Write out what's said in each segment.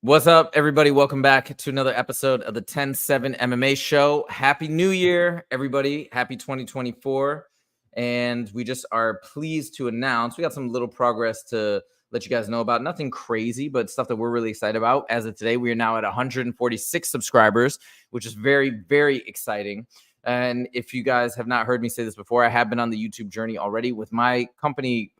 What's up, everybody? Welcome back to another episode of the 10-7 MMA show. Happy New Year, everybody. Happy 2024. And we just are pleased to announce we got some little progress to let you guys know about. Nothing crazy, but stuff that we're really excited about. As of today, we are now at 146 subscribers, which is very, very exciting. And if you guys have not heard me say this before, I have been on the YouTube journey already with my company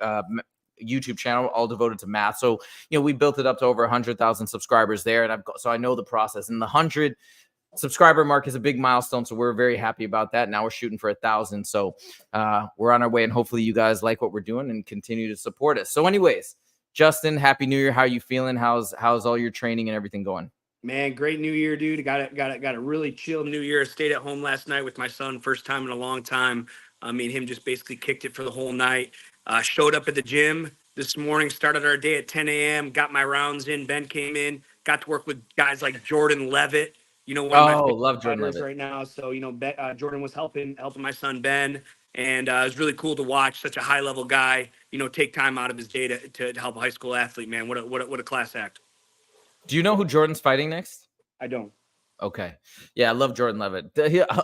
YouTube channel, all devoted to math. So, we built it up to over 100,000 subscribers there. And so I know the process. And the 100 subscriber mark is a big milestone. So we're very happy about that. Now we're shooting for 1,000. So we're on our way. And hopefully you guys like what we're doing and continue to support us. So anyways, Justin, Happy New Year. How are you feeling? How's all your training and everything going? Man, great New Year, dude. Got a really chill New Year. Stayed at home last night with my son, first time in a long time. Me and him just basically kicked it for the whole night. Showed up at the gym this morning, started our day at 10 a.m., got my rounds in. Ben came in, got to work with guys like Jordan Levitt, one of my favorite love Jordan fighters Levitt right now. So, Jordan was helping my son Ben. And it was really cool to watch such a high level guy, take time out of his day to help a high school athlete, man. What a class act. Do you know who Jordan's fighting next? I don't. Okay. Yeah, I love Jordan Levitt.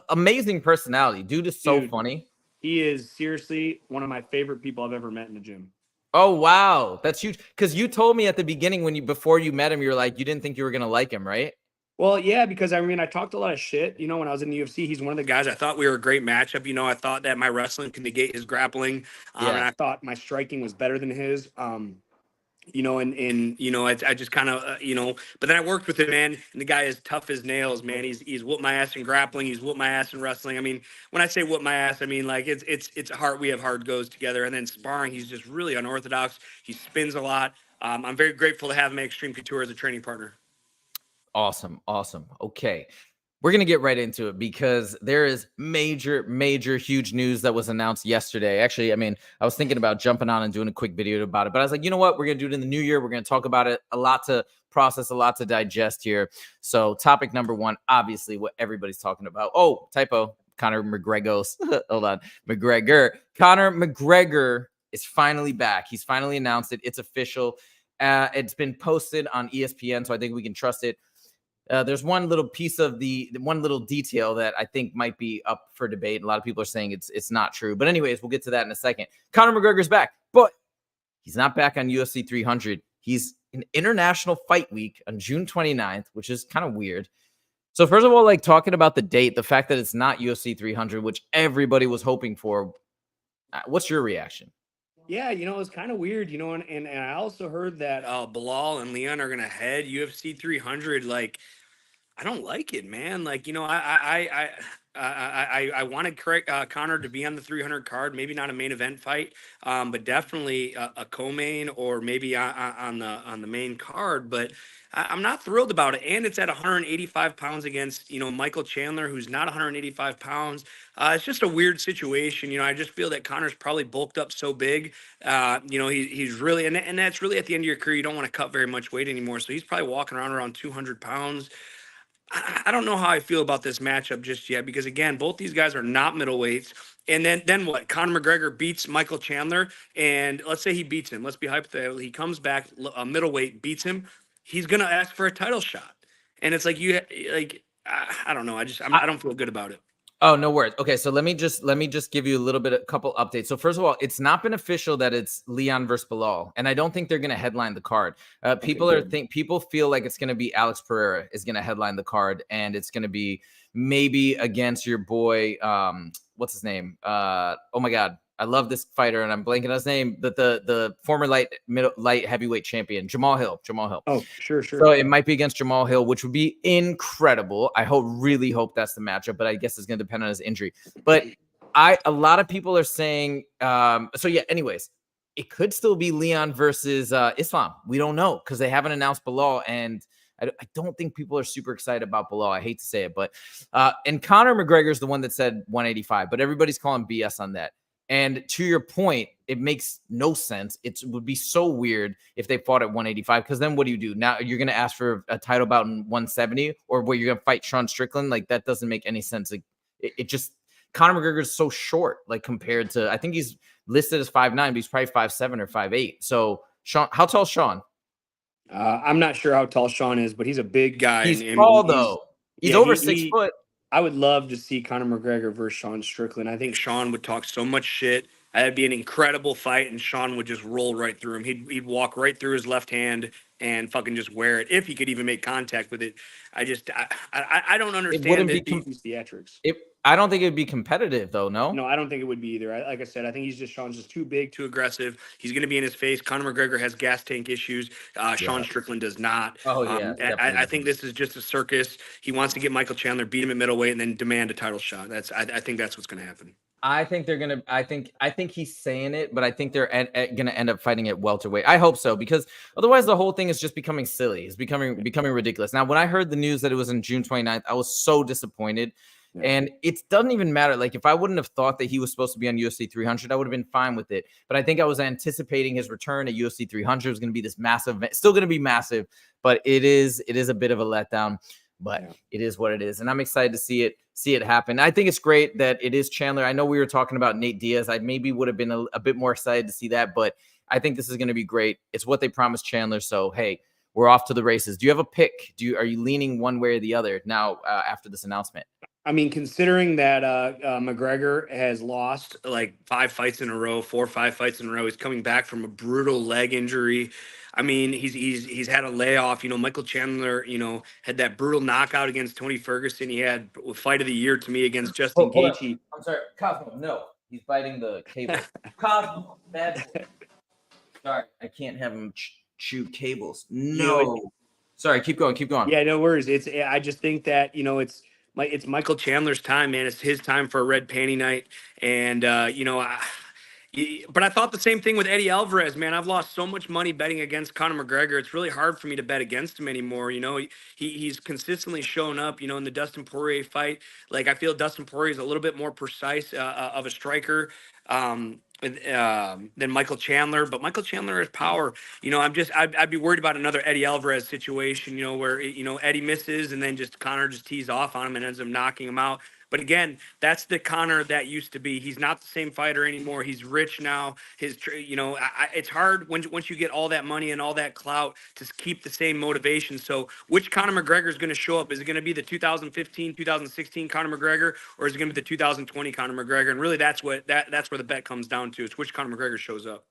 Amazing personality. Dude is so funny. He is seriously one of my favorite people I've ever met in the gym. Oh, wow. That's huge. Because you told me at the beginning before you met him, you were like, you didn't think you were going to like him, right? Well, yeah, because I talked a lot of shit, when I was in the UFC. He's one of the guys I thought we were a great matchup. I thought that my wrestling could negate his grappling. And I thought my striking was better than his. I just kind of, but then I worked with him, man, and the guy is tough as nails, man. He's whooped my ass in grappling. He's whooped my ass in wrestling. I mean, when I say whoop my ass, I mean, like, it's hard. We have hard goes together. And then sparring, he's just really unorthodox. He spins a lot. I'm very grateful to have him at Extreme Couture as a training partner. Awesome. Okay. We're going to get right into it because there is major, huge news that was announced yesterday. Actually, I mean, I was thinking about jumping on and doing a quick video about it, but I was like, you know what? We're going to do it in the new year. We're going to talk about it. A lot to process, a lot to digest here. So topic number one, obviously what everybody's talking about. Oh, typo. Conor McGregor's. Hold on. McGregor. Conor McGregor is finally back. He's finally announced it. It's official. It's been posted on ESPN, so I think we can trust it. There's one little piece of one little detail that I think might be up for debate. A lot of people are saying it's not true. But anyways, we'll get to that in a second. Conor McGregor's back, but he's not back on UFC 300. He's in International Fight Week on June 29th, which is kind of weird. So first of all, like talking about the date, the fact that it's not UFC 300, which everybody was hoping for, what's your reaction? Yeah, it's kind of weird, and I also heard that Bilal and Leon are gonna head UFC 300. Like, I don't like it, man. Like, I wanted Conor to be on the 300 card, maybe not a main event fight, but definitely a co-main or maybe on the main card. But I'm not thrilled about it, and it's at 185 pounds against Michael Chandler, who's not 185 pounds. It's just a weird situation. I just feel that Conor's probably bulked up so big. He's really and that's really at the end of your career. You don't want to cut very much weight anymore, so he's probably walking around 200 pounds. I don't know how I feel about this matchup just yet because, again, both these guys are not middleweights. And then what? Conor McGregor beats Michael Chandler, and let's say he beats him. Let's be hypothetical. He comes back, middleweight, beats him. He's gonna ask for a title shot, and it's like I don't know. I don't feel good about it. Oh, no worries. Okay, so let me just give you a couple updates. So first of all, it's not been official that it's Leon versus Bilal, and I don't think they're going to headline the card. People feel like it's going to be Alex Pereira is going to headline the card, and it's going to be maybe against your boy. What's his name? Oh my God, I love this fighter, and I'm blanking on his name. The former light heavyweight champion, Jamal Hill. Oh, sure. So it might be against Jamal Hill, which would be incredible. I really hope that's the matchup, but I guess it's going to depend on his injury. But a lot of people are saying, so yeah, anyways, it could still be Leon versus Islam. We don't know because they haven't announced Bilal, and I don't think people are super excited about Bilal. I hate to say it, but and Conor McGregor is the one that said 185, but everybody's calling BS on that. And to your point, it makes no sense. It would be so weird if they fought at 185, because then what do? Now you're going to ask for a title bout in 170, or where you're going to fight Sean Strickland? Like, that doesn't make any sense. Like, it just, Conor McGregor is so short, like, compared to, I think he's listed as 5'9", but he's probably 5'7" or 5'8". So Sean, how tall is Sean? I'm not sure how tall Sean is, but he's a big guy, He's and I mean tall though. He's yeah, over 6 foot. I would love to see Conor McGregor versus Sean Strickland. I think Sean would talk so much shit. That'd be an incredible fight, and Sean would just roll right through him. He'd walk right through his left hand and fucking just wear it if he could even make contact with it. I don't It understand wouldn't be these theatrics. I don't think it would be competitive though, no? No, I don't think it would be either. Like I said, I think Sean's just too big, too aggressive. He's going to be in his face. Conor McGregor has gas tank issues. Sean Yeah. Strickland does not. Oh yeah, definitely I think different. this is just a circus. He wants to get Michael Chandler, beat him at middleweight, and then demand a title shot. I think that's what's going to happen. I think they're gonna. I think he's saying it, but I think they're gonna end up fighting at welterweight. I hope so, because otherwise the whole thing is just becoming silly. It's becoming ridiculous. Now, when I heard the news that it was on June 29th, I was so disappointed. Yeah. And it doesn't even matter. Like, if I wouldn't have thought that he was supposed to be on UFC 300, I would have been fine with it. But I think I was anticipating his return at UFC 300. It was going to be this massive event. Still going to be massive, but it is a bit of a letdown. But Yeah. It is what it is, and I'm excited to see it happen. I think it's great that it is Chandler. I know we were talking about Nate Diaz. I maybe would have been a bit more excited to see that, but I think this is going to be great. It's what they promised Chandler. So hey, we're off to the races. Do you have a pick? Are you leaning one way or the other now after this announcement? I mean, considering that McGregor has lost like 5 fights in a row, 4 or 5 fights in a row, he's coming back from a brutal leg injury. I mean, he's had a layoff. You know, Michael Chandler, had that brutal knockout against Tony Ferguson. He had fight of the year to me against Justin Hold on. Gaethje. I'm sorry, Cosmo. No, he's biting the cable. Cosmo, bad boy. Sorry, I can't have him chew cables. No. Sorry, keep going. Keep going. Yeah, no worries. I just think that it's Michael Chandler's time, man. It's his time for a red panty night, and but I thought the same thing with Eddie Alvarez, man. I've lost so much money betting against Conor McGregor. It's really hard for me to bet against him anymore. He's consistently shown up. In the Dustin Poirier fight, like I feel Dustin Poirier is a little bit more precise of a striker. Than Michael Chandler, but Michael Chandler has power. I'd be worried about another Eddie Alvarez situation, where Eddie misses and then just Conor just tees off on him and ends up knocking him out. But again, that's the Conor that used to be. He's not the same fighter anymore. He's rich now. It's hard once you get all that money and all that clout to keep the same motivation. So, which Conor McGregor is going to show up? Is it going to be the 2015, 2016 Conor McGregor, or is it going to be the 2020 Conor McGregor? And really, that's where the bet comes down to. It's which Conor McGregor shows up.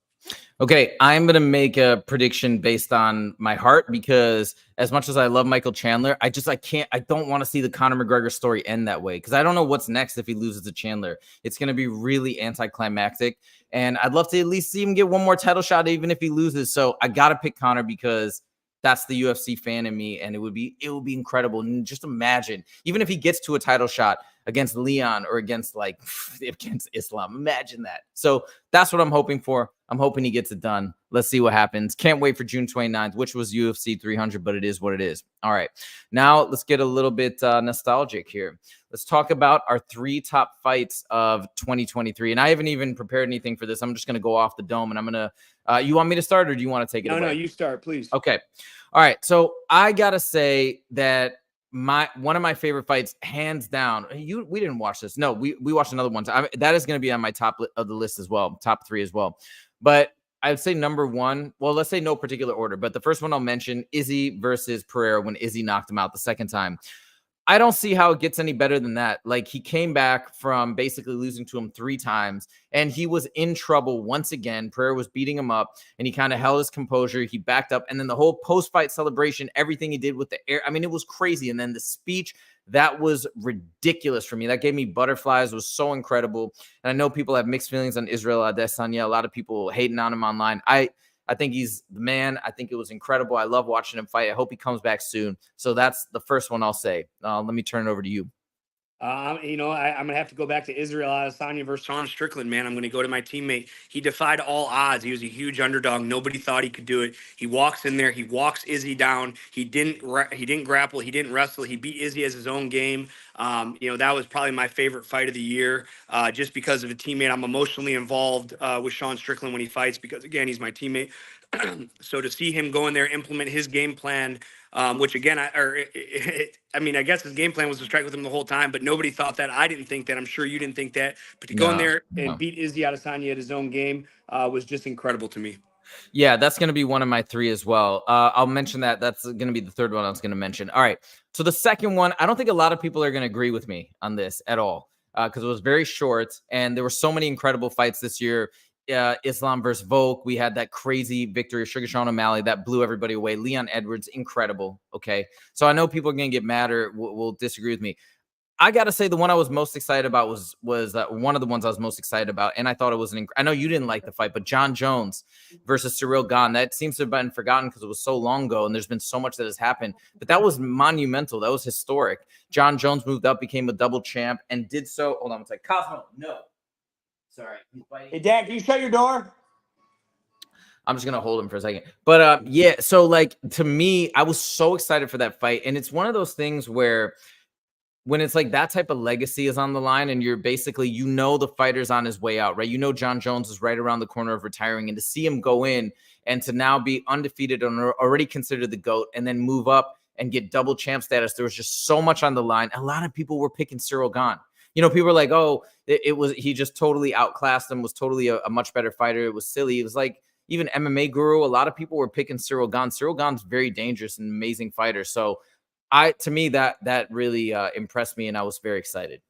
Okay, I'm going to make a prediction based on my heart, because as much as I love Michael Chandler, I don't want to see the Conor McGregor story end that way, because I don't know what's next if he loses to Chandler. It's going to be really anticlimactic, and I'd love to at least see him get one more title shot, even if he loses. So I got to pick Conor, because that's the UFC fan in me, and it would be incredible. And just imagine, even if he gets to a title shot against Leon or against Islam, imagine that. So that's what I'm hoping for. I'm hoping he gets it done. Let's see what happens. Can't wait for June 29th, which was UFC 300, but it is what it is. All right, now let's get a little bit nostalgic here. Let's talk about our 3 top fights of 2023. And I haven't even prepared anything for this. I'm just going to go off the dome, and I'm going to, you want me to start, or do you want to take it away? No, you start, please. Okay. All right. So I got to say that one of my favorite fights, hands down. We didn't watch this. No, we watched another one. That is going to be on my top of the list as well, top 3 as well. But I'd say number 1. Well, let's say no particular order, but the first one I'll mention, Izzy versus Pereira, when Izzy knocked him out the second time. I don't see how it gets any better than that. Like, he came back from basically losing to him 3 times, and he was in trouble once again. Pereira was beating him up, and he kind of held his composure. He backed up, and then the whole post-fight celebration, everything he did with the air, I mean, it was crazy. And then the speech, that was ridiculous for me. That gave me butterflies. It was so incredible. And I know people have mixed feelings on Israel Adesanya. A lot of people hating on him online. I think he's the man. I think it was incredible. I love watching him fight. I hope he comes back soon. So that's the first one I'll say. Let me turn it over to you. I'm going to have to go back to Israel Adesanya versus Sean Strickland, man. I'm going to go to my teammate. He defied all odds. He was a huge underdog. Nobody thought he could do it. He walks in there. He walks Izzy down. He didn't grapple. He didn't wrestle. He beat Izzy as his own game. That was probably my favorite fight of the year, just because of a teammate. I'm emotionally involved with Sean Strickland when he fights, because, again, he's my teammate. So to see him go in there, implement his game plan, which again, I guess his game plan was to strike with him the whole time, but nobody thought that. I didn't think that. I'm sure you didn't think that. But to go in there and beat Izzy Adesanya at his own game was just incredible to me. Yeah, that's going to be one of my 3 as well. I'll mention that. That's going to be the third one I was going to mention. All right. So the second one, I don't think a lot of people are going to agree with me on this at all because it was very short and there were so many incredible fights this year. Islam versus Volk. We had that crazy victory of Sugar Sean O'Malley that blew everybody away. Leon Edwards, incredible. Okay. So I know people are going to get mad or will disagree with me. I gotta say the one I was most excited about was one of the ones I was most excited about, and I thought it was I know you didn't like the fight, but John Jones versus Cyril Gane, that seems to have been forgotten because it was so long ago, and there's been so much that has happened. But that was monumental. That was historic. John Jones moved up, became a double champ, and did so. Hold on, it's like Cosmo. No, sorry, he's biting. Hey, Dad, can you shut your door? I'm just gonna hold him for a second. But yeah, so like to me, I was so excited for that fight, and it's one of those things where when it's like that type of legacy is on the line and you're basically, the fighter's on his way out, right? John Jones is right around the corner of retiring, and to see him go in and to now be undefeated and already considered the GOAT and then move up and get double champ status, there was just so much on the line. A lot of people were picking Cyril Gane. People were like, oh, he just totally outclassed him, was totally a much better fighter. It was silly. It was like even MMA Guru, a lot of people were picking Cyril Gane. Cyril Gane's very dangerous and amazing fighter. So to me, that really impressed me, and I was very excited.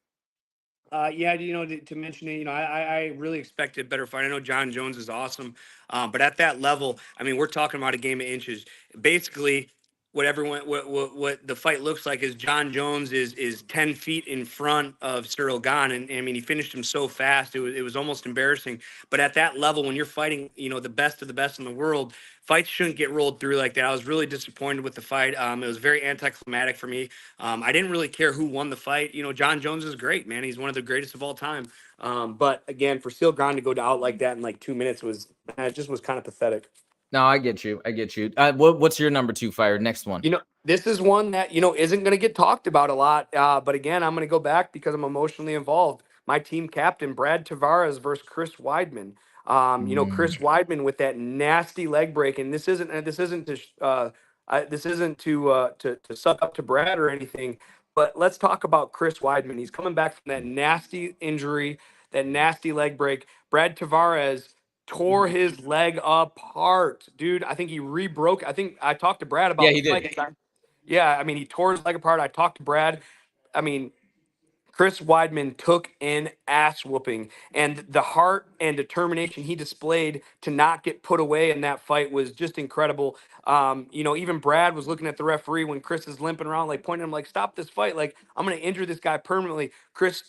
Yeah, to mention it, I really expected a better fight. I know John Jones is awesome, but at that level, I mean, we're talking about a game of inches. Basically, what the fight looks like is John Jones is 10 feet in front of Cyril Gane, and I mean, he finished him so fast it was almost embarrassing. But at that level, when you're fighting, the best of the best in the world, fights shouldn't get rolled through like that. I was really disappointed with the fight. It was very anticlimactic for me. I didn't really care who won the fight. John Jones is great, man. He's one of the greatest of all time. But again, for Cyril Gane to go out like that in like 2 minutes it just was kind of pathetic. No, I get you. What's your number 2 fighter? Next one. This is one that, isn't going to get talked about a lot. But again, I'm going to go back because I'm emotionally involved. My team captain, Brad Tavares versus Chris Weidman. Chris Weidman with that nasty leg break. And this isn't to suck up to Brad or anything. But let's talk about Chris Weidman. He's coming back from that nasty injury, that nasty leg break. Brad Tavares tore his leg apart, dude. I think he rebroke. I think I talked to Brad about. Yeah, he did. Yeah, I mean, he tore his leg apart. I talked to Brad. I mean, Chris Weidman took an ass whooping, and the heart and determination he displayed to not get put away in that fight was just incredible. Even Brad was looking at the referee when Chris is limping around, like pointing at him, like, stop this fight. Like, I'm going to injure this guy permanently. Chris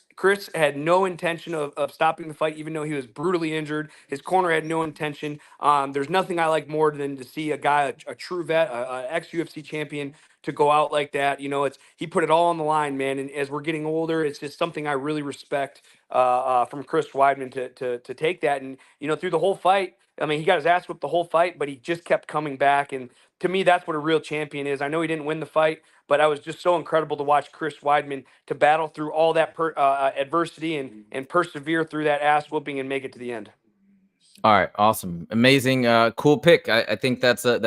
had no intention of stopping the fight, even though he was brutally injured. His corner had no intention. There's nothing I like more than to see a guy, a true vet, a ex-UFC champion, to go out like that. He put it all on the line, man. And as we're getting older, it's just something I really respect from Chris Weidman to take that. And, through the whole fight, I mean, he got his ass whipped the whole fight, but he just kept coming back. And to me, that's what a real champion is. I know he didn't win the fight, but I was just so incredible to watch Chris Weidman to battle through all that adversity and persevere through that ass whooping and make it to the end. All right, awesome, amazing, cool pick. I think that's a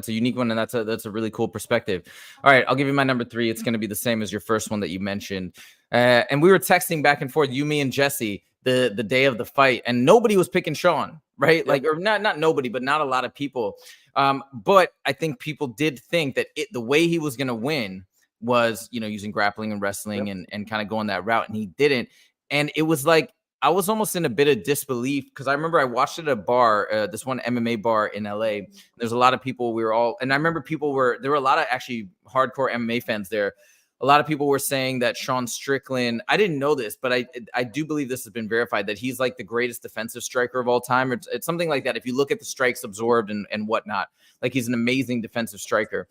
unique one, and that's a really cool perspective. All right, I'll give you my number 3. It's going to be the same as your first one that you mentioned. And we were texting back and forth, you, me, and Jesse, the day of the fight, and nobody was picking Sean, right? Yep. Like, or not nobody, but not a lot of people. But I think people did think that the way he was going to win was, using grappling and wrestling, yep, and kind of going that route, and he didn't. And it was like, I was almost in a bit of disbelief because I remember I watched it at a bar, this one MMA bar in LA. There's a lot of people. And I remember there were a lot of actually hardcore MMA fans there. A lot of people were saying that Sean Strickland, I didn't know this, but I do believe this has been verified, that he's like the greatest defensive striker of all time. It's something like that. If you look at the strikes absorbed and whatnot, like he's an amazing defensive striker.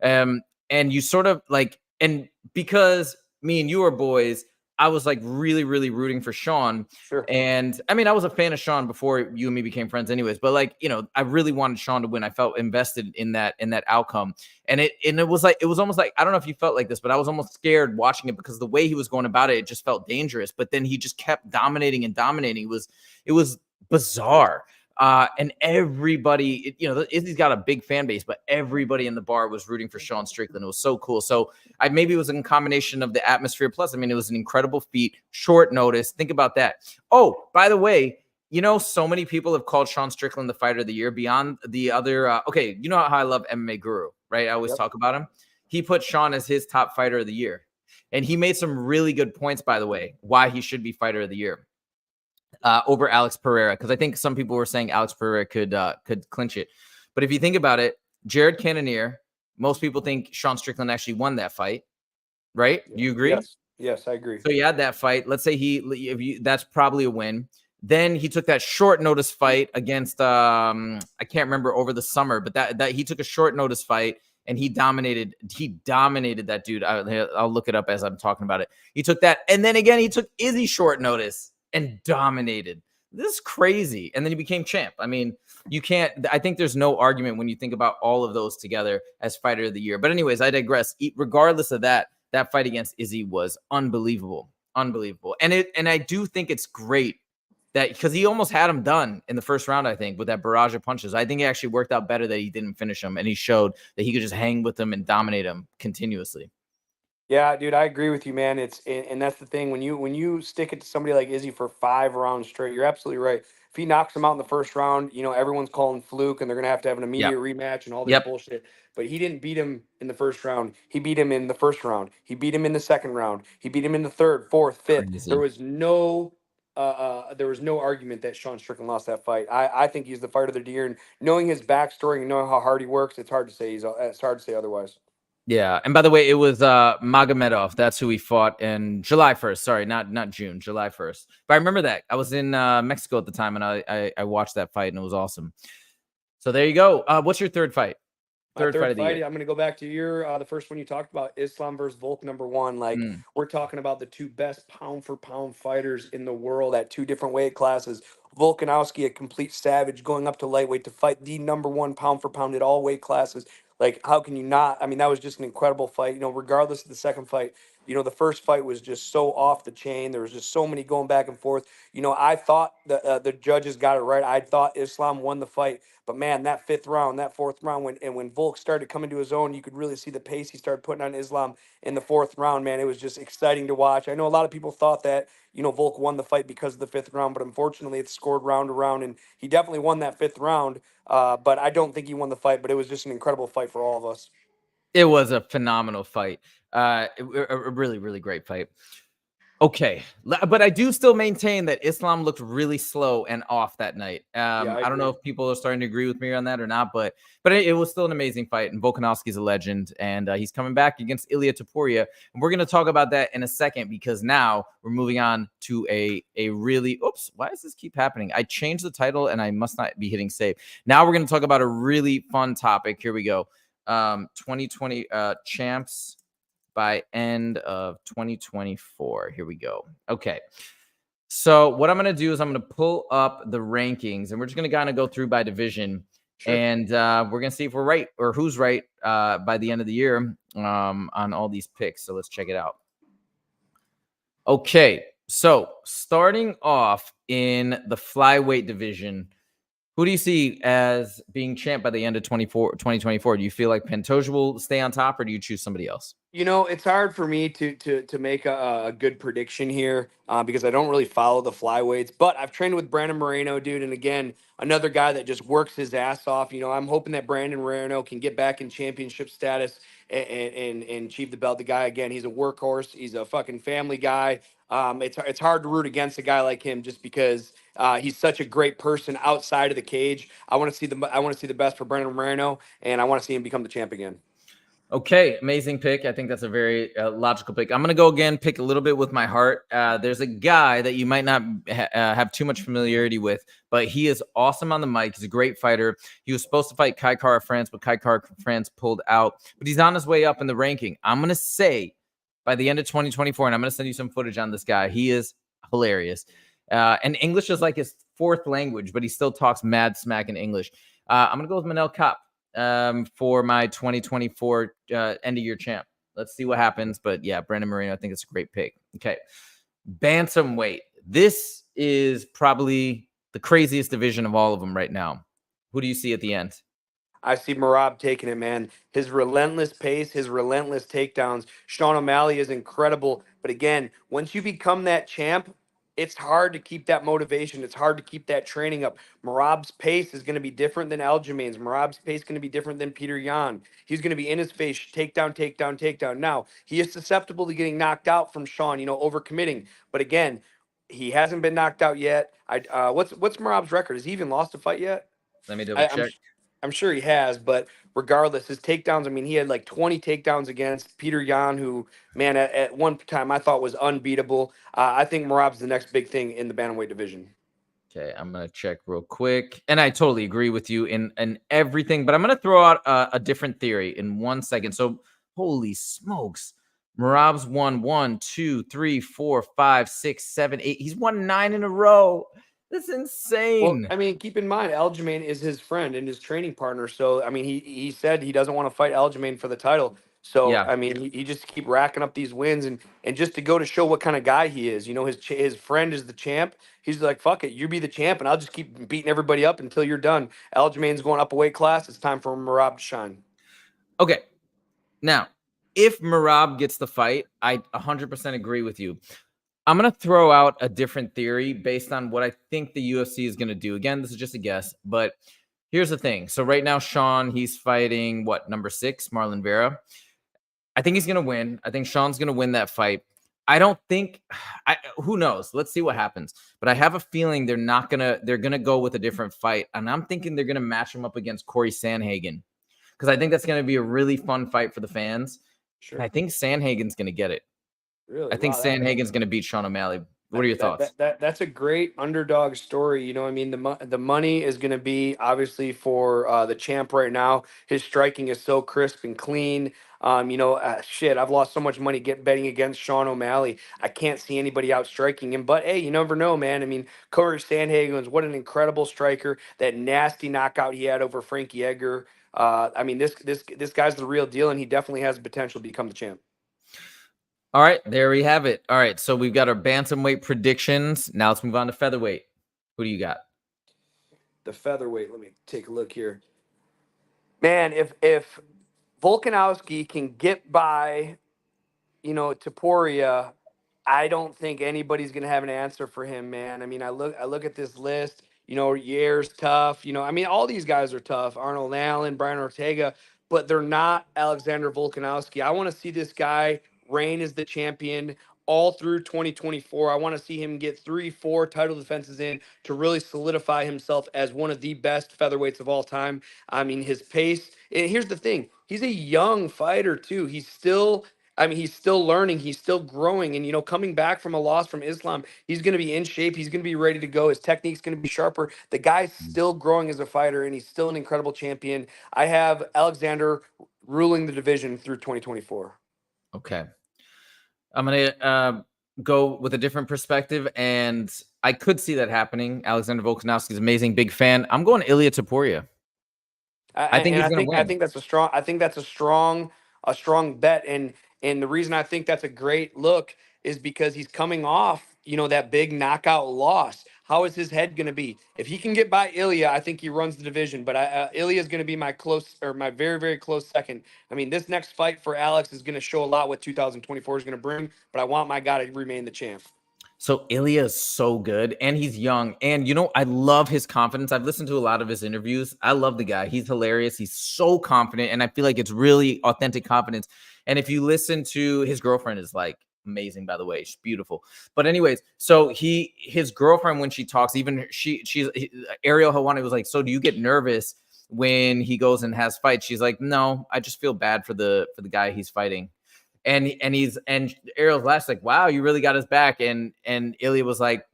And you sort of like, and because me and you are boys, I was like really, really rooting for Sean. Sure. And I mean, I was a fan of Sean before you and me became friends anyways, but like, I really wanted Sean to win. I felt invested in that outcome. And it was almost like, I don't know if you felt like this, but I was almost scared watching it because the way he was going about it, it just felt dangerous. But then he just kept dominating and dominating. It was bizarre. And everybody, he's got a big fan base, but everybody in the bar was rooting for Sean Strickland. It was so cool. So maybe it was a combination of the atmosphere. Plus, I mean, it was an incredible feat, short notice. Think about that. Oh, by the way, you know, so many people have called Sean Strickland the fighter of the year beyond the other. Okay, you know how I love MMA Guru, right? I always talk about him. He put Sean as his top fighter of the year. And he made some really good points, by the way, why he should be fighter of the year over Alex Pereira. Because I think some people were saying Alex Pereira could clinch it. But if you think about it, Jared Cannonier, most people think Sean Strickland actually won that fight, right? Do you agree? Yes, I agree. So he had that fight. Let's say that's probably a win. Then he took that short notice fight against I can't remember over the summer, but that he took a short notice fight and he dominated that dude. I'll look it up as I'm talking about it. He took that, and then again he took Izzy short notice and dominated. This is crazy. And then he became champ. I mean, you can't. I think there's no argument when you think about all of those together as fighter of the year. But anyways, I digress. Regardless of that fight against Izzy was unbelievable. And I do think it's great that, because he almost had him done in the first round, I think, with that barrage of punches. I think it actually worked out better that he didn't finish him, and he showed that he could just hang with him and dominate him continuously. Yeah, dude, I agree with you, man. And that's the thing, when you stick it to somebody like Izzy for 5 rounds straight, you're absolutely right. If he knocks him out in the first round, everyone's calling fluke, and they're gonna have to have an immediate rematch and all this Yep. bullshit. But he didn't beat him in the first round. He beat him in the first round. He beat him in the second round. He beat him in the third, fourth, fifth. Crazy. There was no argument that Sean Strickland lost that fight. I think he's the fighter of the year, and knowing his backstory and knowing how hard he works, it's hard to say otherwise. Yeah, and by the way, it was Magomedov. That's who he fought in July 1st. Sorry, not June, July 1st. But I remember that. I was in Mexico at the time, and I watched that fight, and it was awesome. So there you go. What's your third fight? Third fight of the year. I'm going to go back to the first one you talked about, Islam versus Volk, #1. Like, we're talking about the two best pound for pound fighters in the world at two different weight classes. Volkanovski, a complete savage, going up to lightweight to fight the #1 pound for pound at all weight classes. Like, how can you not? I mean, that was just an incredible fight. Regardless of the second fight, the first fight was just so off the chain. There was just so many going back and forth. I thought the judges got it right. I thought Islam won the fight. But man, that fifth round, that fourth round, when Volk started coming to his own, you could really see the pace he started putting on Islam in the fourth round. Man, it was just exciting to watch. I know a lot of people thought that Volk won the fight because of the fifth round, but unfortunately, it's scored round to round, and he definitely won that fifth round. But I don't think he won the fight. But it was just an incredible fight for all of us. It was a phenomenal fight. A really, really great fight. Okay, but I do still maintain that Islam looked really slow and off that night. I don't know if people are starting to agree with me on that or not, but it was still an amazing fight. And Volkanovski's a legend, and he's coming back against Ilia Topuria. And we're going to talk about that in a second, because now we're moving on to a really, why does this keep happening? I changed the title and I must not be hitting save. Now we're going to talk about a really fun topic. Here we go. 2020 champs by end of 2024. Here we go. Okay. So what I'm going to do is I'm going to pull up the rankings, and we're just going to kind of go through by division. Sure. And we're going to see if we're right or who's right by the end of the year on all these picks. So let's check it out. Okay. So starting off in the flyweight division, who do you see as being champ by the end of 2024? Do you feel like Pantoja will stay on top, or do you choose somebody else? It's hard for me to make a good prediction here because I don't really follow the flyweights. But I've trained with Brandon Moreno, dude, and again, another guy that just works his ass off. I'm hoping that Brandon Moreno can get back in championship status and achieve the belt. The guy, again, he's a workhorse. He's a fucking family guy. It's hard to root against a guy like him just because he's such a great person outside of the cage. I want to see the best for Brandon Moreno, and I want to see him become the champ again. Okay, amazing pick. I think that's a very logical pick. I'm going to go again, pick a little bit with my heart. There's a guy that you might not have too much familiarity with, but he is awesome on the mic. He's a great fighter. He was supposed to fight Kai Kara France, but Kai Kara France pulled out. But he's on his way up in the ranking. I'm going to say by the end of 2024, and I'm going to send you some footage on this guy. He is hilarious. And English is like his fourth language, but he still talks mad smack in English. I'm going to go with Manel Kape for my 2024 end of year champ. Let's see what happens. But yeah, Brandon Moreno, I think it's a great pick. Okay. Bantamweight. This is probably the craziest division of all of them right now. Who do you see at the end? I see Merab taking it, man. His relentless pace, his relentless takedowns. Sean O'Malley is incredible. But again, once you become that champ, it's hard to keep that motivation. It's hard to keep that training up. Marab's pace is going to be different than Aljamain's. Marab's pace is going to be different than Peter Yan. He's going to be in his face, takedown, takedown, takedown. Now, he is susceptible to getting knocked out from Sean, overcommitting. But again, he hasn't been knocked out yet. What's Marab's record? Has he even lost a fight yet? Let me double I, I'm check. I'm sure he has, but regardless, his takedowns. I mean, he had like 20 takedowns against Peter Yan, who, man, at one time I thought was unbeatable. I think Marab's the next big thing in the bantamweight division. Okay, I'm gonna check real quick, and I totally agree with you in everything. But I'm gonna throw out a different theory in 1 second. So, holy smokes, Marab's won 1, 2, 3, 4, 5, 6, 7, 8. He's won 9 in a row. That's Well, insane. I mean, keep in mind, Aljamain is his friend and his training partner. So, I mean, he said he doesn't want to fight Aljamain for the title. So, Yeah. I mean, he just keep racking up these wins and just to go to show what kind of guy he is. His friend is the champ. He's like, fuck it, you be the champ, and I'll just keep beating everybody up until you're done. Aljamain's going up a weight class. It's time for Marab to shine. Okay. Now, if Marab gets the fight, I 100% agree with you. I'm going to throw out a different theory based on what I think the UFC is going to do. Again, this is just a guess, but here's the thing. So right now, Sean, he's fighting number 6, Marlon Vera. I think he's going to win. I think Sean's going to win that fight. I don't think who knows? Let's see what happens. But I have a feeling they're going to go with a different fight. And I'm thinking they're going to match him up against Corey Sandhagen, because I think that's going to be a really fun fight for the fans. Sure. And I think Sandhagen's going to get it. Really? I think Sandhagen's going to beat Sean O'Malley. What are your thoughts? That's a great underdog story. I mean, the money is going to be obviously for the champ right now. His striking is so crisp and clean. Shit, I've lost so much money betting against Sean O'Malley. I can't see anybody out striking him. But hey, you never know, man. I mean, Corey Sandhagen, what an incredible striker. That nasty knockout he had over Frankie Edgar. I mean, this guy's the real deal, and he definitely has the potential to become the champ. All right, there we have it. All right, so we've got our bantamweight predictions. Now let's move on to featherweight. Who do you got? The featherweight. Let me take a look here. Man, if Volkanovski can get by, Taporia, I don't think anybody's gonna have an answer for him, man. I mean, I look at this list. Yair's tough. I mean, all these guys are tough. Arnold Allen, Brian Ortega, but they're not Alexander Volkanovski. I want to see this guy reign as the champion all through 2024. I want to see him get 3, 4 title defenses in to really solidify himself as one of the best featherweights of all time. I mean, his pace. And here's the thing: he's a young fighter too. He's still learning. He's still growing. And, coming back from a loss from Islam, he's going to be in shape. He's going to be ready to go. His technique's going to be sharper. The guy's still growing as a fighter, and he's still an incredible champion. I have Alexander ruling the division through 2024. Okay. I'm going to go with a different perspective, and I could see that happening. Alexander Volkanovski is amazing. Big fan. I'm going Ilia Topuria. I think he's going to win. I think that's a strong bet. And the reason I think that's a great look is because he's coming off, that big knockout loss. How is his head going to be? If he can get by Ilya, I think he runs the division. But Ilya is going to be my very, very close second. I mean, this next fight for Alex is going to show a lot what 2024 is going to bring. But I want my guy to remain the champ. So Ilya is so good, and he's young. And, I love his confidence. I've listened to a lot of his interviews. I love the guy. He's hilarious. He's so confident, and I feel like it's really authentic confidence. And if you listen to his girlfriend is like amazing, by the way. She's beautiful. But anyways, so his girlfriend, when she talks, even Ariel Helwani was like, so do you get nervous when he goes and has fights? She's like, no, I just feel bad for the guy he's fighting. And Ariel's last like, wow, you really got his back. And Ilya was like,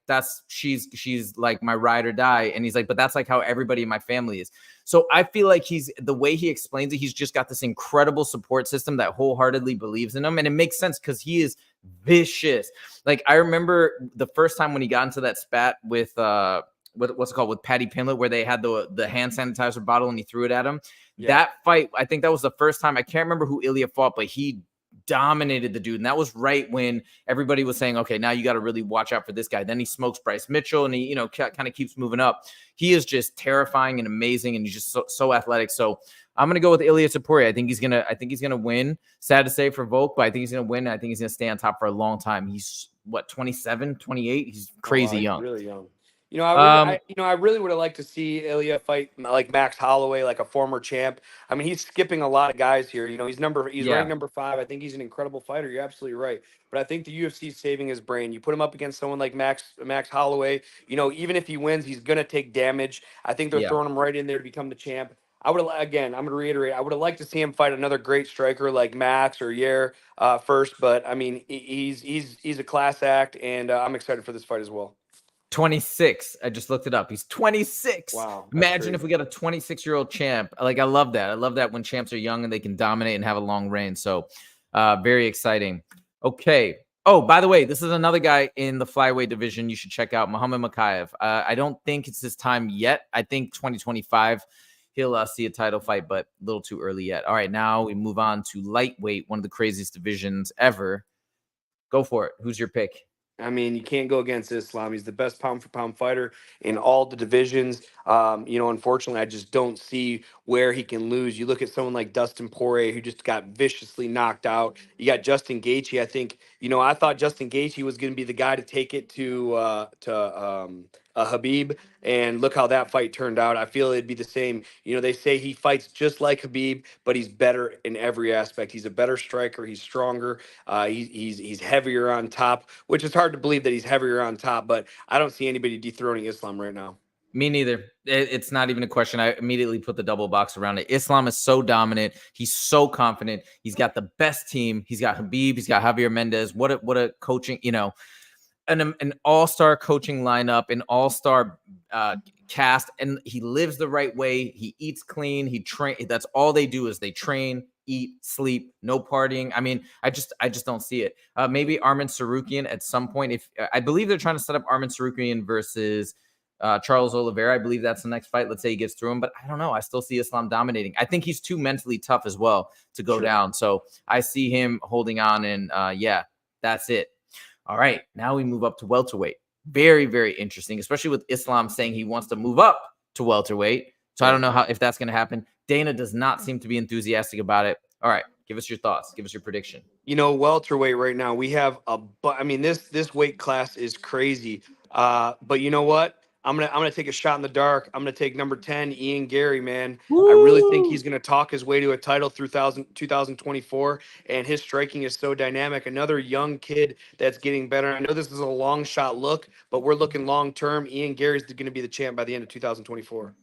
she's like my ride or die. And he's like, but that's like how everybody in my family is. So I feel like the way he explains it, he's just got this incredible support system that wholeheartedly believes in him. And it makes sense because he is vicious. Like, I remember the first time when he got into that spat with what's it called, with Paddy Pimblett, where they had the hand sanitizer bottle and he threw it at him. Yeah. That fight, I think that was the first time. I can't remember who Ilya fought, but he dominated the dude. And that was right when everybody was saying, okay, now you got to really watch out for this guy. Then he smokes Bryce Mitchell, and he, kind of keeps moving up. He is just terrifying and amazing, and he's just so athletic. So I'm gonna go with Ilia Topuria. I think he's gonna win. Sad to say for Volk, but I think he's gonna win. I think he's gonna stay on top for a long time. He's what, 27, 28? He's Oh wow, crazy he's young. really young. Um, I really would have liked to see Ilya fight like Max Holloway, like a former champ. I mean, he's skipping a lot of guys here. He's ranked yeah, number 5. I think he's an incredible fighter. You're absolutely right. But I think the UFC is saving his brain. You put him up against someone like Max Holloway. Even if he wins, he's gonna take damage. I think they're yeah. throwing him right in there to become the champ. Again, I'm gonna reiterate. I would have liked to see him fight another great striker like Max or Yair first. But I mean, he's a class act, and I'm excited for this fight as well. 26. I just looked it up. He's 26. Wow, that's Imagine if crazy. we got a 26-year-old champ. Like, I love that. I love that when champs are young and they can dominate and have a long reign. So, very exciting. Okay. Oh, by the way, this is another guy in the flyweight division you should check out, Muhammad Makayev. I don't think it's his time yet. I think 2025 he'll see a title fight, but a little too early yet. All right, now we move on to lightweight, one of the craziest divisions ever. Go for it. Who's your pick? I mean, you can't go against Islam. He's the best pound for pound fighter in all the divisions. Unfortunately, I just don't see where he can lose. You look at someone like Dustin Poirier, who just got viciously knocked out. You got Justin Gaethje. I thought Justin Gaethje was going to be the guy to take it to Habib, and look how that fight turned out. I feel it'd be the same. They say he fights just like Habib, but he's better in every aspect. He's a better striker. He's stronger. He's heavier on top, which is hard to believe that he's heavier on top. But I don't see anybody dethroning Islam right now. Me neither. It's not even a question. I immediately put the double box around it. Islam is so dominant. He's so confident. He's got the best team. He's got Habib. He's got Javier Mendez. What a coaching, an all-star coaching lineup, an all-star cast, and he lives the right way. He eats clean. He train. That's all they do is they train, eat, sleep, no partying. I mean, I just don't see it. Maybe Armin Sarukian at some point. If I believe they're trying to set up Armin Sarukian versus Charles Oliveira. I believe that's the next fight. Let's say he gets through him, but I don't know. I still see Islam dominating. I think he's too mentally tough as well to go down. So I see him holding on, and yeah, that's it. All right, now we move up to welterweight. Very, very interesting, especially with Islam saying he wants to move up to welterweight. So I don't know if that's going to happen. Dana does not seem to be enthusiastic about it. All right, give us your thoughts. Give us your prediction. Welterweight right now, we have this weight class is crazy. But you know what? I'm gonna take a shot in the dark. I'm gonna take number 10, Ian Gary, man. I really think he's gonna talk his way to a title through 2024, and his striking is so dynamic. Another young kid that's getting better. I know this is a long shot look, but we're looking long term. Ian Gary's gonna be the champ by the end of 2024.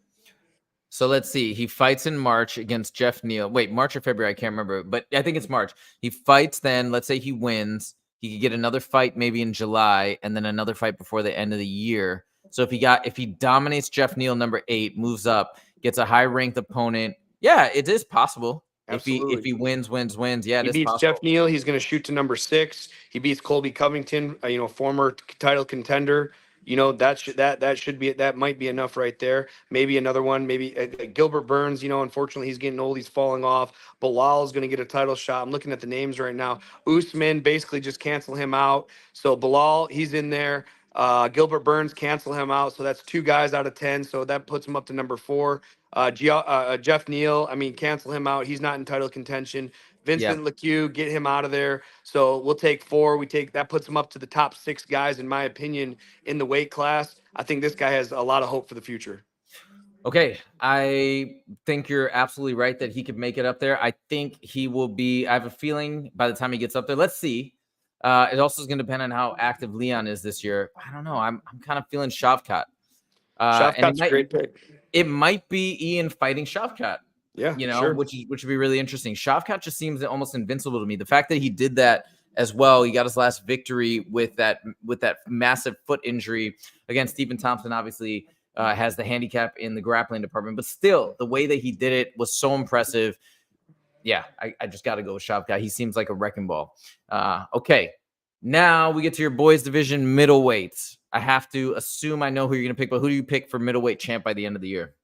So let's see. He fights in March against Jeff Neal. Wait, March or February? I can't remember, but I think it's March. He fights then. Let's say he wins. He could get another fight maybe in July, and then another fight before the end of the year. So if he dominates Jeff Neal, number 8, moves up, gets a high ranked opponent. Yeah, it is possible. Absolutely. If he wins. Yeah, it He is beats possible. Jeff Neal. He's going to shoot to number 6. He beats Colby Covington, former title contender. That might be enough right there. Maybe another one. Maybe Gilbert Burns. Unfortunately, he's getting old. He's falling off. Bilal is going to get a title shot. I'm looking at the names right now. Usman basically just cancel him out. So Bilal, he's in there. Gilbert Burns cancel him out. So that's 2 guys out of 10. So that puts him up to number 4. Jeff Neal, cancel him out. He's not in title contention. Yeah. Vincent LeCue, get him out of there. So we'll take 4. That puts him up to the top 6 guys, in my opinion, in the weight class. I think this guy has a lot of hope for the future. Okay, I think you're absolutely right that he could make it up there. I think he will be. I have a feeling by the time he gets up there. Let's see. It also is going to depend on how active Leon is this year. I don't know. I'm kind of feeling Shavkat. And Shavkat's a great pick. It might be Ian fighting Shavkat. Yeah, sure. Which would be really interesting. Shavkat just seems almost invincible to me. The fact that he did that as well, he got his last victory with that massive foot injury against Stephen Thompson. Obviously, has the handicap in the grappling department, but still, the way that he did it was so impressive. Yeah, I just got to go with Shavkat. He seems like a wrecking ball. Okay, now we get to your boys division middleweights. I have to assume I know who you're going to pick, but who do you pick for middleweight champ by the end of the year?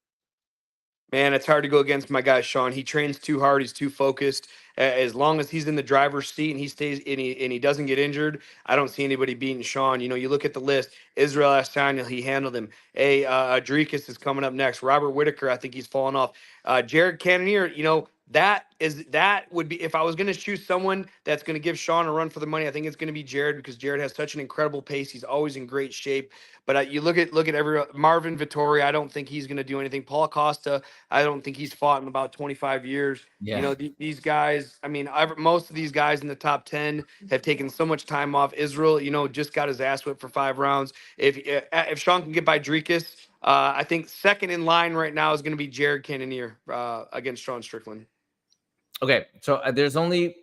Man, it's hard to go against my guy Sean. He trains too hard. He's too focused. As long as he's in the driver's seat and he stays and he doesn't get injured, I don't see anybody beating Sean. You look at the list. Israel Adesanya, he handled him. Adrikas is coming up next. Robert Whitaker, I think he's fallen off. Jared Cannonier, that would be, if I was going to choose someone that's going to give Sean a run for the money, I think it's going to be Jared, because Jared has such an incredible pace. He's always in great shape. But you look at every Marvin Vittori. I don't think he's going to do anything. Paul Costa, I don't think he's fought in about 25 years. You Yeah. know, these guys. I mean, most of these guys in the top 10 have taken so much time off. Israel, just got his ass whipped for 5 rounds. If Sean can get by Dricus, I think second in line right now is going to be Jared Cannonier against Sean Strickland. Okay, so there's only,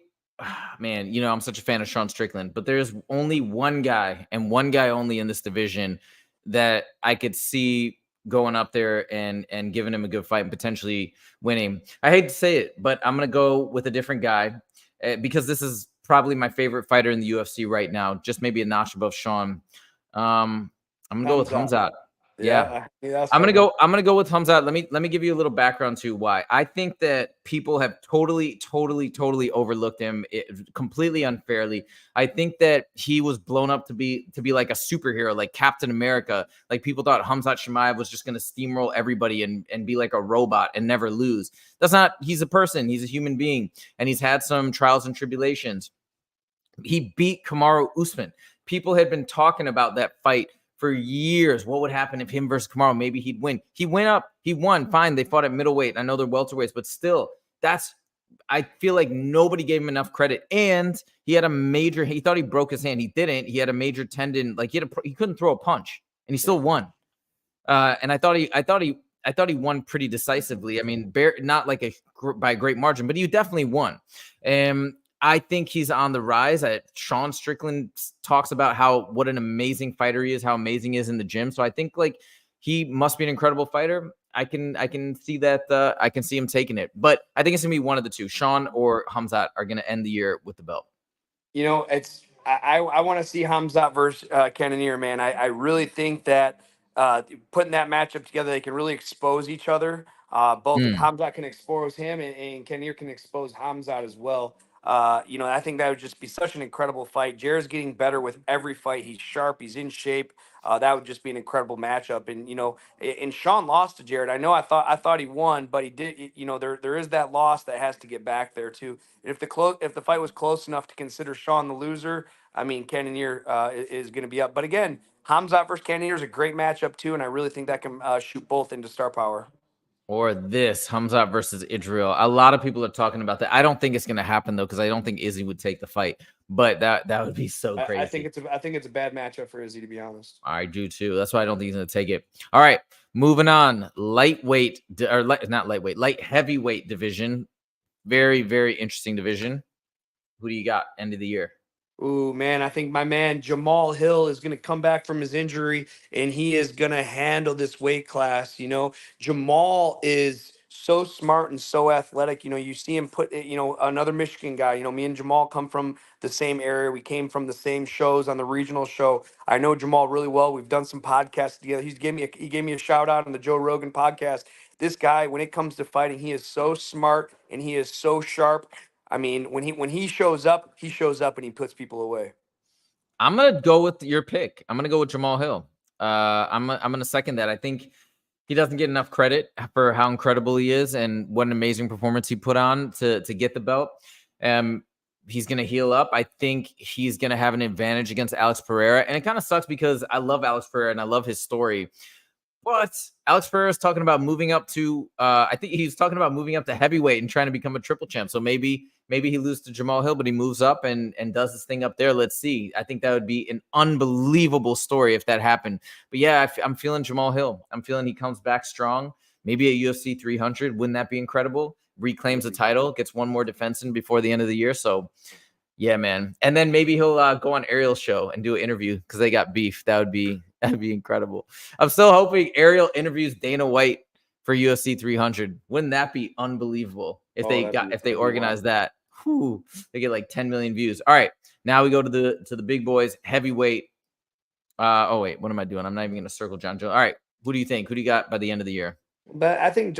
man, I'm such a fan of Sean Strickland, but there's only one guy and one guy only in this division that I could see going up there and giving him a good fight and potentially winning. I hate to say it, but I'm gonna go with a different guy because this is probably my favorite fighter in the UFC right now, just maybe a notch above Sean. I'm gonna go with Hamzat. Yeah. That's I'm fair. gonna go with Hamzat. Let me give you a little background to why. I think that people have totally overlooked him completely unfairly. I think that he was blown up to be like a superhero, like Captain America. Like people thought Hamzat Chimaev was just gonna steamroll everybody and be like a robot and never lose. That's not. He's a person. He's a human being, and he's had some trials and tribulations. He beat Kamaru Usman. People had been talking about that fight for years. What would happen if him versus Kamaru? Maybe he'd win. He went up. He won. Fine. They fought at middleweight. I know they're welterweights, but still, I feel like nobody gave him enough credit. And he had he thought he broke his hand. He didn't. He had a major tendon. Like he couldn't throw a punch, and he still won. And I thought he won pretty decisively. I mean, not like by a great margin, but he definitely won. And I think he's on the rise. Sean Strickland talks about what an amazing fighter he is, how amazing he is in the gym. So I think like he must be an incredible fighter. I can see that. I can see him taking it, but I think it's gonna be one of the two. Sean or Hamzat are gonna end the year with the belt. I want to see Hamzat versus Cannonier, man. I really think that putting that matchup together, they can really expose each other. Both Hamzat can expose him, and Cannonier can expose Hamzat as well. I think that would just be such an incredible fight. Jared's getting better with every fight. He's sharp. He's in shape. That would just be an incredible matchup. And Sean lost to Jared. I thought he won, but he did. There is that loss that has to get back there too. If the fight was close enough to consider Sean the loser, I mean, Cannonier is going to be up. But again, Hamzat versus Cannonier is a great matchup too, and I really think that can shoot both into star power. Or this Hamzat versus Israel. A lot of people are talking about that. I don't think it's going to happen though, because I don't think Izzy would take the fight. But that would be so crazy. I think it's a bad matchup for Izzy, to be honest. I do too. That's why I don't think he's going to take it. All right, moving on. Light heavyweight division. Very, very interesting division. Who do you got end of the year? Ooh, man, I think my man Jamal Hill is going to come back from his injury, and he is going to handle this weight class. Jamal is so smart and so athletic. You see him put, another Michigan guy. Me and Jamal come from the same area. We came from the same shows on the regional show. I know Jamal really well. We've done some podcasts together. He gave me a shout out on the Joe Rogan podcast. This guy, when it comes to fighting, he is so smart and he is so sharp. I mean, when he shows up and he puts people away. I'm gonna go with your pick. I'm gonna go with Jamal Hill. I'm gonna second that. I think he doesn't get enough credit for how incredible he is and what an amazing performance he put on to get the belt. He's gonna heal up. I think he's gonna have an advantage against Alex Pereira, and it kind of sucks because I love Alex Pereira and I love his story. But Alex Pereira is talking about moving up to, I think he's talking about moving up to heavyweight and trying to become a triple champ. So maybe he loses to Jamal Hill, but he moves up and does this thing up there. Let's see. I think that would be an unbelievable story if that happened. But yeah, I'm feeling Jamal Hill. I'm feeling he comes back strong. Maybe a UFC 300. Wouldn't that be incredible? Reclaims the title, gets one more defense in before the end of the year. So yeah, man. And then maybe he'll go on Ariel's show and do an interview because they got beef. That'd be incredible. I'm still hoping Ariel interviews Dana White for UFC 300. Wouldn't that be unbelievable if they organize that? Whew, they get like 10 million views. All right, now we go to the big boys, heavyweight. Oh wait, what am I doing? I'm not even gonna circle John Jones. All right, who do you think? Who do you got by the end of the year? But I think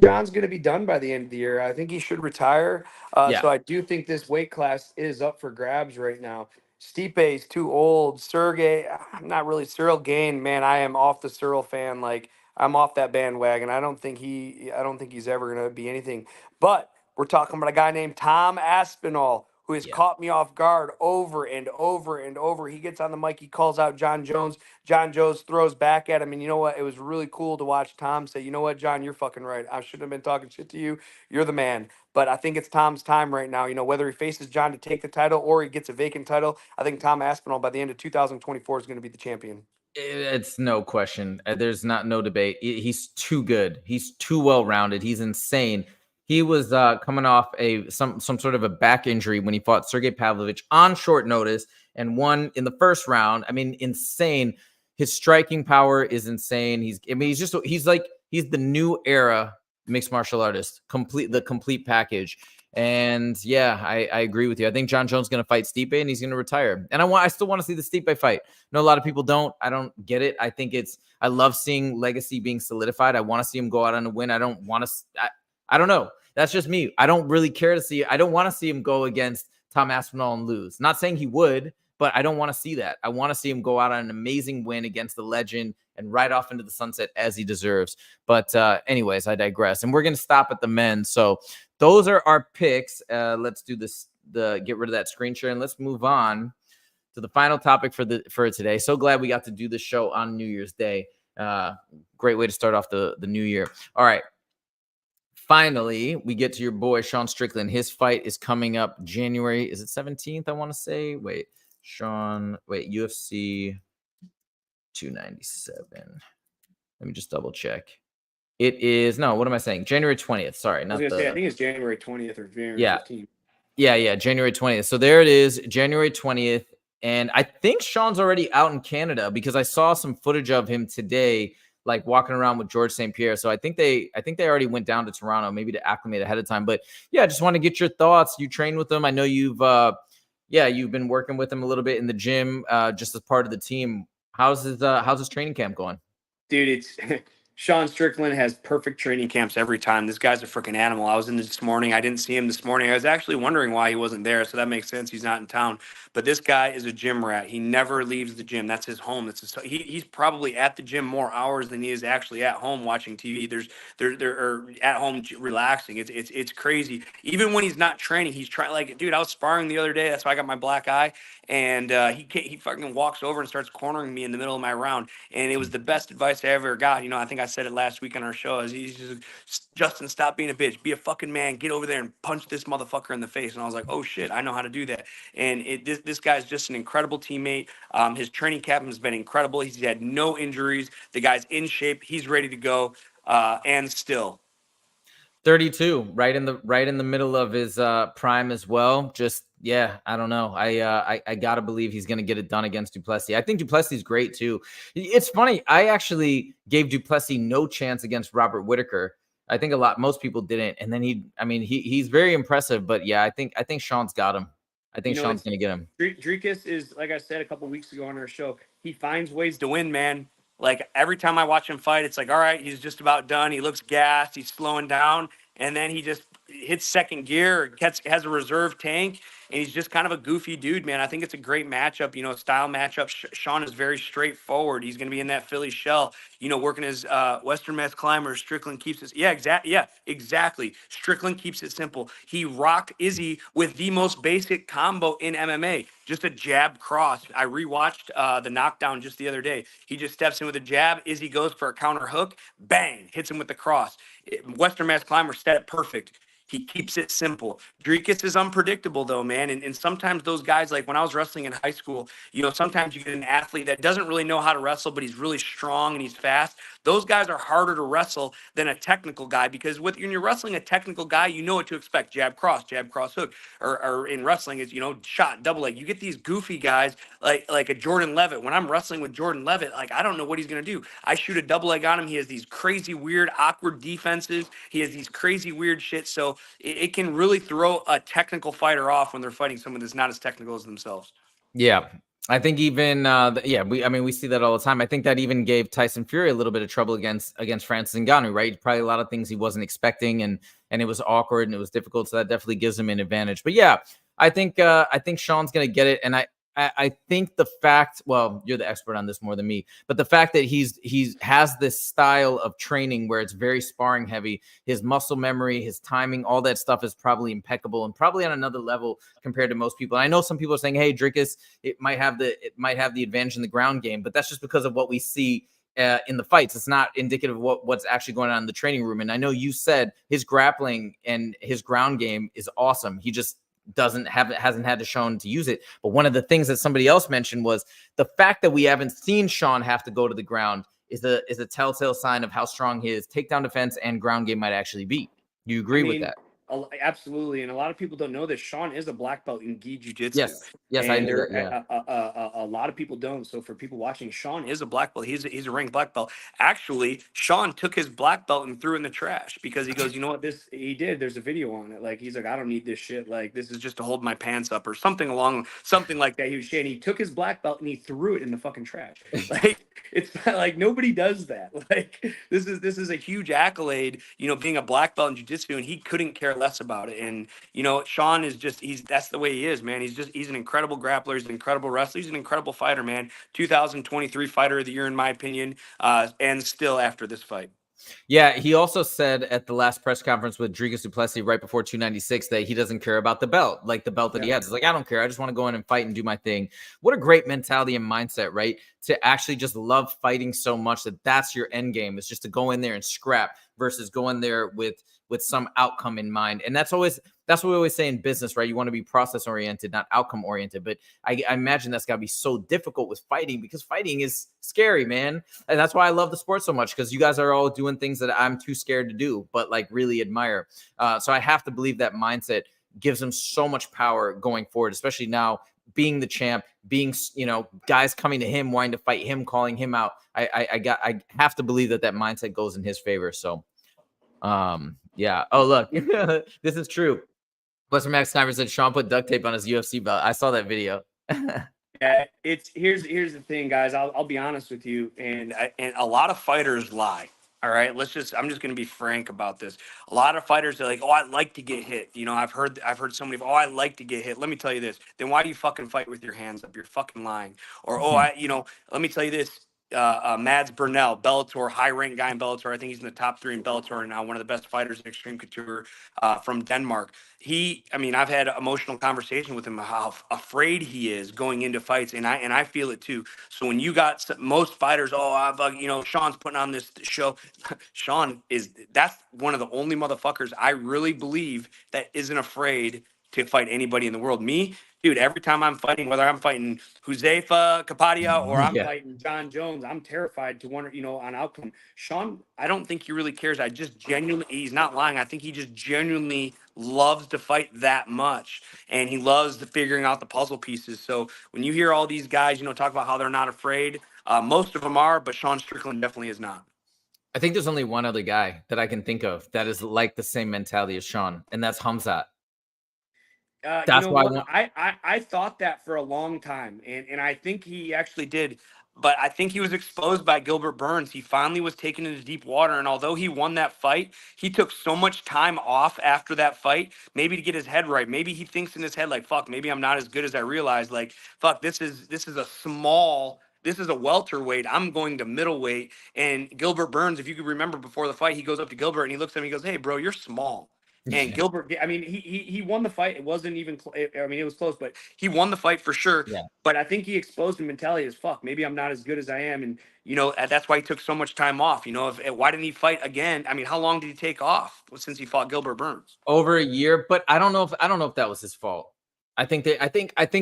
John's going to be done by the end of the year. I think he should retire. Yeah. So I do think this weight class is up for grabs right now. Stipe's too old. Sergey, I'm not really. Cyril Gain, man, I am off the Cyril fan. Like I'm off that bandwagon. I don't think he's ever going to be anything. But We're talking about a guy named Tom Aspinall, who has Yeah. caught me off guard over and over and over. He gets on the mic, he calls out John Jones. John Jones throws back at him. And you know what? It was really cool to watch Tom say, you know what, John, you're fucking right. I shouldn't have been talking shit to you. You're the man. But I think it's Tom's time right now. You know, whether he faces John to take the title or he gets a vacant title, I think Tom Aspinall by the end of 2024 is going to be the champion. It's no question. There's no debate. He's too good. He's too well rounded. He's insane. He was coming off some sort of a back injury when he fought Sergey Pavlovich on short notice and won in the first round. I mean, insane. His striking power is insane. He's the new era mixed martial artist. The complete package. And yeah, I agree with you. I think John Jones is going to fight Stipe and he's going to retire. And I still want to see the Stipe fight. No, a lot of people don't. I don't get it. I love seeing legacy being solidified. I want to see him go out on a win. I don't want to. I don't know. That's just me. I don't really care to see. I don't want to see him go against Tom Aspinall and lose. Not saying he would, but I don't want to see that. I want to see him go out on an amazing win against the legend and ride off into the sunset as he deserves. But anyways, I digress. And we're going to stop at the men. So those are our picks. Let's do this. Get rid of that screen share and let's move on to the final topic for today. So glad we got to do the show on New Year's Day. Great way to start off the new year. All right. Finally, we get to your boy, Sean Strickland. His fight is coming up January. Is it 17th? I want to say. UFC 297. Let me just double check. It is, no, what am I saying? January 20th. Sorry. I think it's January 20th or January 15th. Yeah, January 20th. So there it is, January 20th. And I think Sean's already out in Canada because I saw some footage of him today, like walking around with George St. Pierre. So I think they already went down to Toronto, maybe to acclimate ahead of time. But yeah, I just want to get your thoughts. You train with him. I know you've been working with him a little bit in the gym, just as part of the team. How's his training camp going? Dude, it's Sean Strickland has perfect training camps every time. This guy's a freaking animal. I was in this morning. I didn't see him this morning. I was actually wondering why he wasn't there. So that makes sense. He's not in town. But this guy is a gym rat. He never leaves the gym. That's his home. He's probably at the gym more hours than he is actually at home watching TV. They're at home relaxing. It's crazy. Even when he's not training, he's trying. Like, dude, I was sparring the other day. That's why I got my black eye. And he fucking walks over and starts cornering me in the middle of my round. And it was the best advice I ever got. You know, I think I said it last week on our show. He's just, Justin, stop being a bitch. Be a fucking man. Get over there and punch this motherfucker in the face. And I was like, oh shit, I know how to do that. And this guy's just an incredible teammate. His training camp has been incredible. He's had no injuries. The guy's in shape. He's ready to go. And still 32, right in the middle of his prime as well. Just, yeah, I don't know. I gotta believe he's gonna get it done against Duplessis. I think Duplessis is great too. It's funny. I actually gave Duplessis no chance against Robert Whitaker. I think most people didn't. And then he's very impressive. But yeah, I think Sean's got him. I think Sean's gonna get him. Dricus is, like I said a couple weeks ago on our show, he finds ways to win, man. Like every time I watch him fight, it's like, all right, he's just about done. He looks gassed. He's slowing down. And then he just hits second gear, has a reserve tank, and he's just kind of a goofy dude, man. I think it's a great matchup, style matchup. Sean is very straightforward. He's going to be in that Philly shell, working his Western Mass climber. Strickland keeps his, exactly. Strickland keeps it simple. He rocked Izzy with the most basic combo in MMA, just a jab cross. I rewatched the knockdown just the other day. He just steps in with a jab. Izzy goes for a counter hook, bang, hits him with the cross. Western Mass climber set it perfect. He keeps it simple. Dricus is unpredictable, though, man. And sometimes those guys, like when I was wrestling in high school, sometimes you get an athlete that doesn't really know how to wrestle, but he's really strong and he's fast. Those guys are harder to wrestle than a technical guy because when you're wrestling a technical guy, you know what to expect. Jab, cross, hook. Or in wrestling, it's, shot, double leg. You get these goofy guys like a Jordan Levitt. When I'm wrestling with Jordan Levitt, like, I don't know what he's going to do. I shoot a double leg on him. He has these crazy, weird, awkward defenses. He has these crazy, weird shit. So it can really throw a technical fighter off when they're fighting someone that's not as technical as themselves. Yeah. I think even we see that all the time. I think that even gave Tyson Fury a little bit of trouble against Francis Ngannou, right? Probably a lot of things he wasn't expecting, and it was awkward and it was difficult. So that definitely gives him an advantage. But yeah, I think Sean's gonna get it. And I think the fact, well, you're the expert on this more than me, but the fact that he has this style of training where it's very sparring heavy, his muscle memory, his timing, all that stuff is probably impeccable and probably on another level compared to most people. And I know some people are saying, hey, Dricus, it might have the advantage in the ground game, but that's just because of what we see in the fights. It's not indicative of what's actually going on in the training room. And I know you said his grappling and his ground game is awesome. He just hasn't had to shown to use it. But one of the things that somebody else mentioned was the fact that we haven't seen Sean have to go to the ground is a telltale sign of how strong his takedown defense and ground game might actually be. You agree with that? Absolutely, and a lot of people don't know this. Sean is a black belt in gi jiu-jitsu. Yes, I knew that. Yeah, a lot of people don't. So for people watching, Sean is a black belt. He's a ranked black belt. Actually, Sean took his black belt and threw it in the trash because he goes, you know what, this he did. There's a video on it. Like he's like, I don't need this shit. Like this is just to hold my pants up or something like that. He was saying he took his black belt and he threw it in the fucking trash. Like it's not, like nobody does that. Like this is a huge accolade. You know, being a black belt in jiu-jitsu, and he couldn't care less about it. And you know, Sean is just that's the way he is, man. He's an incredible grappler, he's an incredible wrestler, he's an incredible fighter, man. 2023 fighter of the year in my opinion, and still after this fight. Yeah, he also said at the last press conference with Dricus du Plessis right before 296 that he doesn't care about the belt, like the belt that he has. It's like, I don't care. I just want to go in and fight and do my thing. What a great mentality and mindset, right? To actually just love fighting so much that that's your end game, is just to go in there and scrap versus go in there with some outcome in mind. And that's what we always say in business, right? You want to be process oriented, not outcome oriented. But I imagine that's got to be so difficult with fighting, because fighting is scary, man. And that's why I love the sport so much, because you guys are all doing things that I'm too scared to do, but like really admire. So I have to believe that mindset gives him so much power going forward, especially now being the champ, being, you know, guys coming to him, wanting to fight him, calling him out. I have to believe that mindset goes in his favor. So, yeah. Oh, look, this is true. Western Max Sniper said Sean put duct tape on his UFC belt. I saw that video. Yeah, here's the thing, guys. I'll be honest with you, and a lot of fighters lie. All right, I'm just going to be frank about this. A lot of fighters are like, "Oh, I like to get hit." You know, I've heard somebody, "Oh, I like to get hit." Let me tell you this. Then why do you fucking fight with your hands up? You're fucking lying. Or, let me tell you this. Mads Burnell, Bellator, high-ranked guy in Bellator. I think he's in the top 3 in Bellator and now one of the best fighters in Extreme Couture, from Denmark. I've had emotional conversation with him how afraid he is going into fights, and I feel it too. So when you got most fighters, Sean's putting on this show. That's one of the only motherfuckers I really believe that isn't afraid to fight anybody in the world. Me, dude, every time I'm fighting, whether I'm fighting Josefa Kapadia or I'm fighting John Jones, I'm terrified to wonder, on outcome. Sean, I don't think he really cares. He's not lying. I think he just genuinely loves to fight that much, and he loves figuring out the puzzle pieces. So when you hear all these guys, talk about how they're not afraid, most of them are, but Sean Strickland definitely is not. I think there's only one other guy that I can think of that is like the same mentality as Sean, and that's Hamzat. That's why I thought that for a long time, and I think he actually did, but I think he was exposed by Gilbert Burns. He finally was taken into deep water, and although he won that fight, he took so much time off after that fight, maybe to get his head right. Maybe he thinks in his head like, "Fuck, maybe I'm not as good as I realized." Like, "Fuck, this is a welterweight. I'm going to middleweight." And Gilbert Burns, if you could remember before the fight, he goes up to Gilbert and he looks at him. He goes, "Hey, bro, you're small." And Gilbert, he won the fight. It wasn't even, it was close, but he won the fight for sure. Yeah. But I think he exposed the mentality as, fuck, maybe I'm not as good as I am. And, that's why he took so much time off. Why didn't he fight again? How long did he take off since he fought Gilbert Burns? Over a year, but I don't know if that was his fault. I think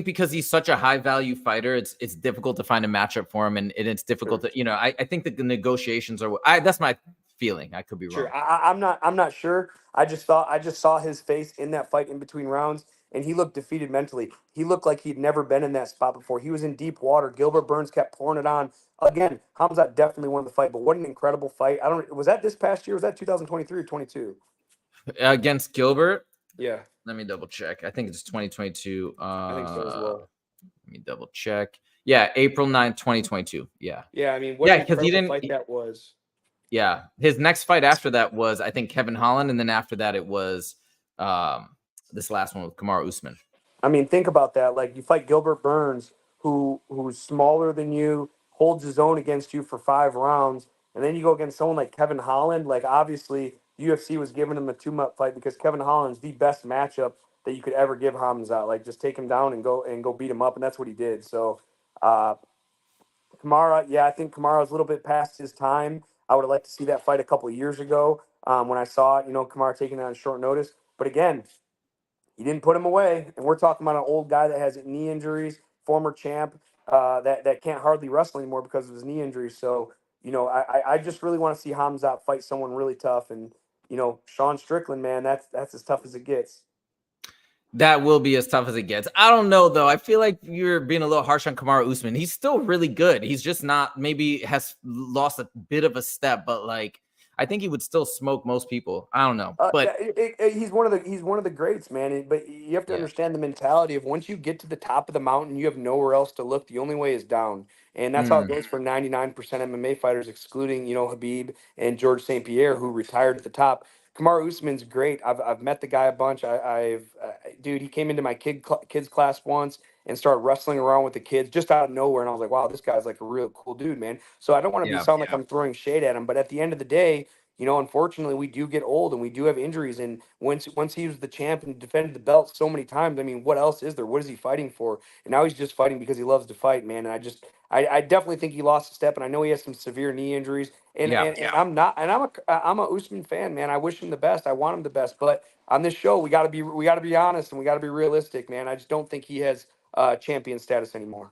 because he's such a high value fighter, it's difficult to find a matchup for him, and it's difficult to, I think that the negotiations are, that's my feeling. I could be wrong. I'm not sure. I just saw his face in that fight in between rounds, and he looked defeated mentally. He looked like he'd never been in that spot before. He was in deep water. Gilbert Burns kept pouring it on. Again, Hamzat definitely won the fight, but what an incredible fight. Was that this past year? Was that 2023 or 22? Against Gilbert? Yeah. Let me double check. I think it's 2022. I think so as well. Let me double check. Yeah, April 9th, 2022. Yeah. Yeah, what an incredible fight that was. Yeah. His next fight after that was, I think, Kevin Holland, and then after that it was this last one with Kamaru Usman. Think about that. Like, you fight Gilbert Burns, who's smaller than you, holds his own against you for 5 rounds, and then you go against someone like Kevin Holland. Like obviously, UFC was giving him a 2-month fight because Kevin Holland's the best matchup that you could ever give Hamza. Like just take him down and go beat him up, and that's what he did. So uh, Kamara, yeah, I think Kamara was a little bit past his time. I would have liked to see that fight a couple of years ago when I saw it. Kamara taking it on short notice. But again, he didn't put him away, and we're talking about an old guy that has knee injuries, former champ that can't hardly wrestle anymore because of his knee injuries. So I just really want to see Hamza fight someone really tough, and Sean Strickland, man, that's as tough as it gets. That will be as tough as it gets. I don't know, though. I feel like you're being a little harsh on Kamaru Usman. He's still really good. He's just not, maybe has lost a bit of a step, but like, I think he would still smoke most people. I don't know, but he's one of the greats, man. But you have to understand the mentality of once you get to the top of the mountain, you have nowhere else to look. The only way is down, and that's how it goes for 99% MMA fighters, excluding Habib and George St. Pierre, who retired at the top. Kamaru Usman's great. I've met the guy a bunch. Dude, he came into my kids class once and started wrestling around with the kids just out of nowhere, and I was like, wow, this guy's like a real cool dude, man. So I don't want to sound like I'm throwing shade at him, but at the end of the day, unfortunately, we do get old and we do have injuries. And once he was the champ and defended the belt so many times, I mean, what else is there? What is he fighting for? And now he's just fighting because he loves to fight, man. And I definitely think he lost a step, and I know he has some severe knee injuries. And I'm not, and I'm a Usman fan, man. I wish him the best. I want him the best. But on this show, we got to be honest and we got to be realistic, man. I just don't think he has champion status anymore.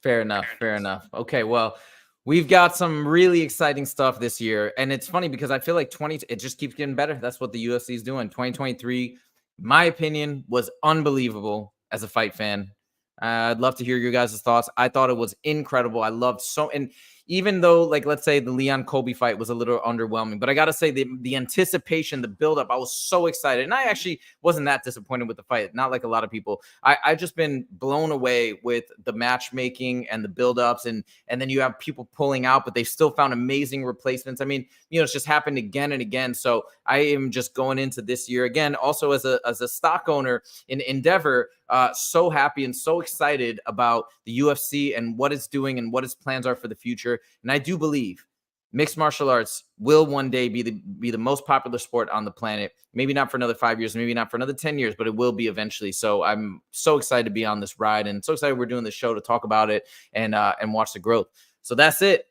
Fair enough. Fair enough. Okay, well, we've got some really exciting stuff this year. And it's funny because I feel like it just keeps getting better. That's what the UFC is doing. 2023, my opinion, was unbelievable as a fight fan. I'd love to hear your guys' thoughts. I thought it was incredible. I loved and even though, like, let's say the Leon Colby fight was a little underwhelming, but I got to say the anticipation, the buildup, I was so excited. And I actually wasn't that disappointed with the fight. Not like a lot of people. I just been blown away with the matchmaking and the buildups. And then you have people pulling out, but they still found amazing replacements. I mean, it's just happened again and again. So I am just going into this year again, also as a stock owner in Endeavor, so happy and so excited about the UFC and what it's doing and what its plans are for the future. And I do believe mixed martial arts will one day be the most popular sport on the planet. Maybe not for another 5 years, maybe not for another 10 years, but it will be eventually. So I'm so excited to be on this ride and so excited we're doing this show to talk about it and watch the growth. So that's it.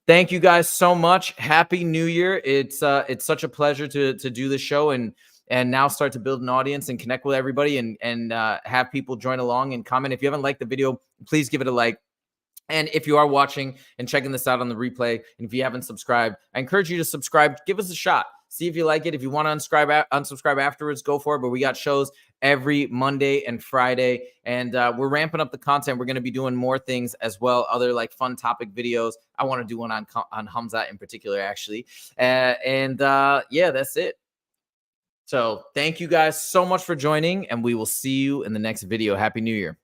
Thank you guys so much. Happy New Year. It's such a pleasure to do the show and now start to build an audience and connect with everybody and have people join along and comment. If you haven't liked the video, please give it a like. And if you are watching and checking this out on the replay, and if you haven't subscribed, I encourage you to subscribe. Give us a shot. See if you like it. If you want to unsubscribe afterwards, go for it. But we got shows every Monday and Friday, and we're ramping up the content. We're going to be doing more things as well, other like fun topic videos. I want to do one on Hamza in particular, actually. Yeah, that's it. So thank you guys so much for joining, and we will see you in the next video. Happy New Year.